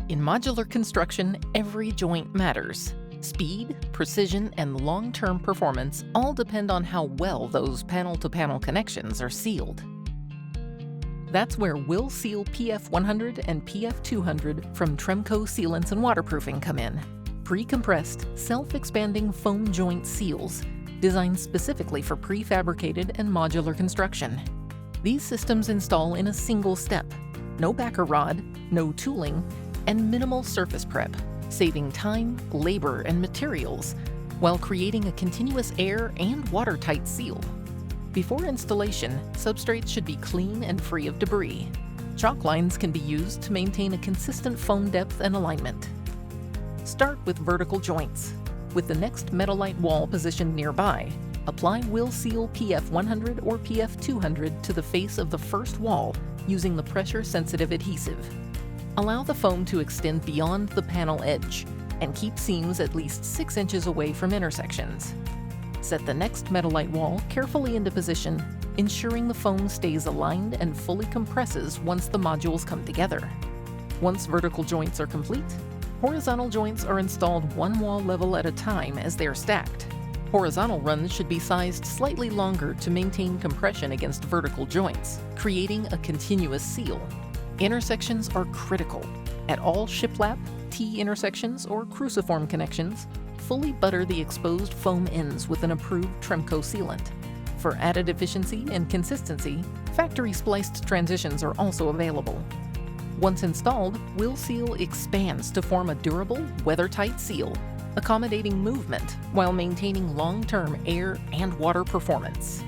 In modular construction, every joint matters. Speed, precision, and long-term performance all depend on how well those panel-to-panel connections are sealed. That's where Willseal PF100 and PF200 from Tremco Sealants and Waterproofing come in. Pre-compressed, self-expanding foam joint seals designed specifically for prefabricated and modular construction. These systems install in a single step. No backer rod, no tooling, and minimal surface prep, saving time, labor, and materials while creating a continuous air and watertight seal. Before installation, substrates should be clean and free of debris. Chalk lines can be used to maintain a consistent foam depth and alignment. Start with vertical joints. With the next Metalite wall positioned nearby, apply Willseal PF100 or PF200 to the face of the first wall using the pressure-sensitive adhesive. Allow the foam to extend beyond the panel edge and keep seams at least 6 inches away from intersections. Set the next Metalite wall carefully into position, ensuring the foam stays aligned and fully compresses once the modules come together. Once vertical joints are complete, horizontal joints are installed one wall level at a time as they are stacked. Horizontal runs should be sized slightly longer to maintain compression against vertical joints, creating a continuous seal. Intersections are critical. At all shiplap, T-intersections, or cruciform connections, fully butter the exposed foam ends with an approved Tremco sealant. For added efficiency and consistency, factory-spliced transitions are also available. Once installed, Willseal expands to form a durable, weather-tight seal, accommodating movement while maintaining long-term air and water performance.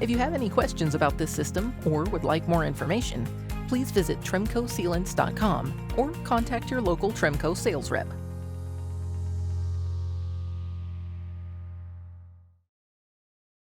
If you have any questions about this system or would like more information, please visit TremcoSealants.com or contact your local Tremco sales rep.